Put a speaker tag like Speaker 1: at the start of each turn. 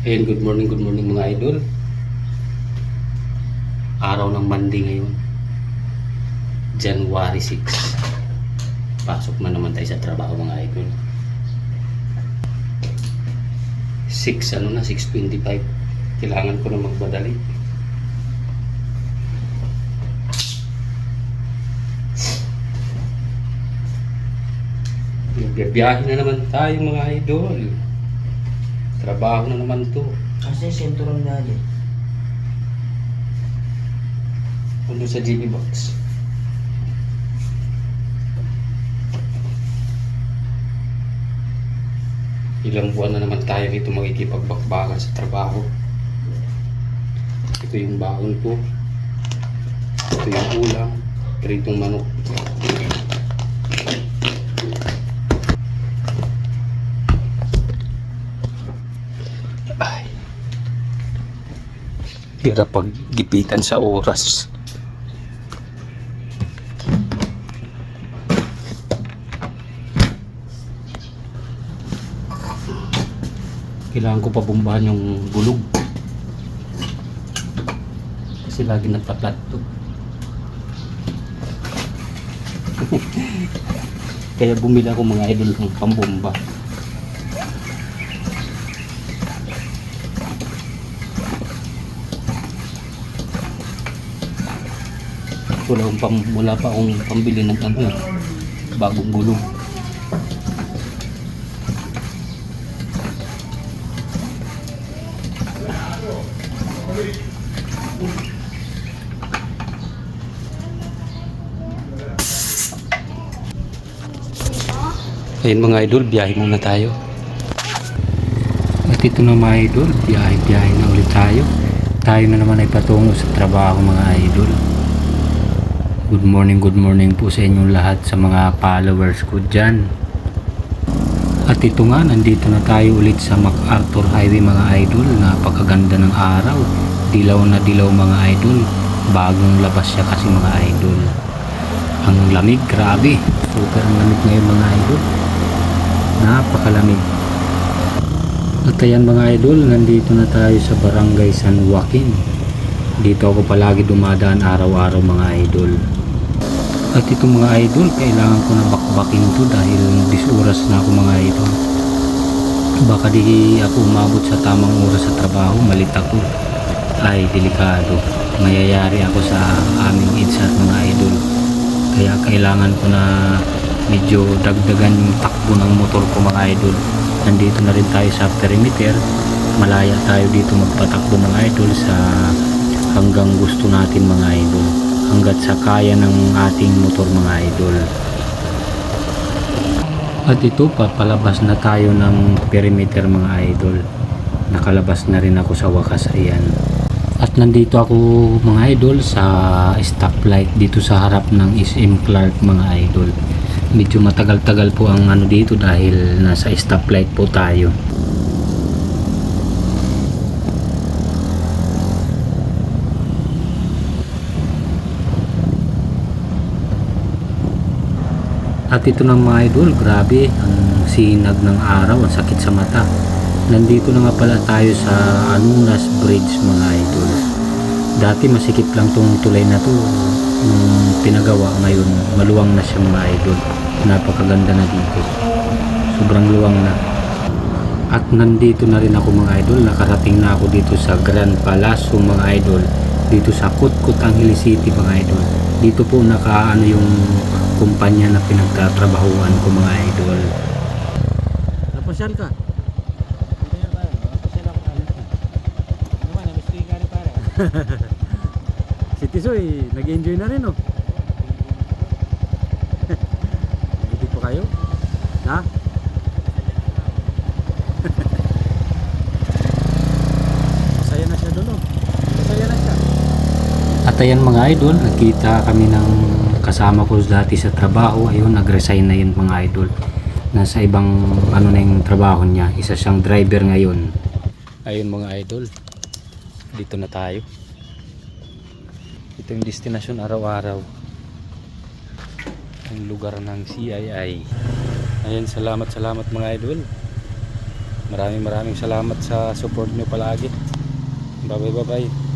Speaker 1: Ayan, good morning mga idol. Araw ng Monday ngayon, January 6. Pasok na naman tayo sa trabaho mga idol. 6:25. Kailangan ko na magmadali. Biyahe na naman tayo mga idol. Trabaho na naman to.
Speaker 2: Kasi sentro na din.
Speaker 1: Puno sa GB Box. Ilang buwan na naman tayo dito makikipagbakbakan sa trabaho. Ito yung baon ko. Ito yung ulam. Pritong manok. Ay. Hirap paggipitan sa oras. Kailangan ko pa bumbahan yung bulog kasi lagi nagpa-flat to. Kaya bumili ako mga idol ng pambomba. Wala pa akong pambili ng bagong gulong. Ayun mga idol, biyahe muna tayo. At ito na mga idol, biyahe na ulit tayo. Tayo na naman ay patungo sa trabaho mga idol. Good morning po sa inyong lahat sa mga followers ko dyan. At ito nga, nandito na tayo ulit sa MacArthur Highway mga idol. Napakaganda ng araw. Dilaw na dilaw mga idol. Bagong labas siya kasi mga idol. Ang lamig, grabe. Super ang lamig ngayon mga idol. Napakalamig. At ayan mga idol, nandito na tayo sa Barangay San Joaquin. Dito ako palagi dumadaan araw-araw mga idol. At ito mga idol, kailangan ko na bakbakin to dahil 10 oras na ako mga idol. Baka di ako umabot sa tamang oras sa trabaho, malit ako. Ay, delikado. Mayayari ako sa aming EDSA mga idol. Kaya kailangan ko na medyo dagdagan yung takbo ng motor ko mga idol. Nandito na rin tayo sa perimeter. Malaya tayo dito magpatakbo mga idol sa hanggang gusto natin mga idol, hanggat sa kaya ng ating motor mga idol. At ito, papalabas na tayo ng perimeter mga idol. Nakalabas na rin ako sa wakas. Ayan. At nandito ako mga idol sa stoplight dito sa harap ng SM Clark mga idol. Medyo matagal-tagal po ang dito dahil nasa stoplight po tayo. At ito ng mga idol, grabe ang sinag ng araw, ang sakit sa mata. Nandito na nga pala tayo sa Anunas Bridge mga idol. Dati masikip lang tong tulay na to, nung pinagawa, ngayon maluwang na siya mga idol. Napakaganda na dito, sobrang luwang na. At nandito na rin ako mga idol, nakarating na ako dito sa Grand Palace mga idol, dito sa Kutkut Angeles City mga idol. Dito po nakaano yung kumpanya na pinagtatrabahuan ko mga idol. Napasyal ka? Si Tisoy, nag-enjoy na rin oh. Hindi po kayo? Ha? Masaya na siya doon oh. Masaya na siya. At ayan mga idol, nakita kami ng kasama ko dati sa trabaho. Ayun, nag-resign na yun mga idol. Nasa ibang na yung trabaho niya. Isa siyang driver ngayon. Ayun mga idol, dito na tayo. Ito yung destinasyon araw-araw. Ang lugar ng CII. Ayan, salamat mga idol. Maraming salamat sa support nyo palagi. Bye bye.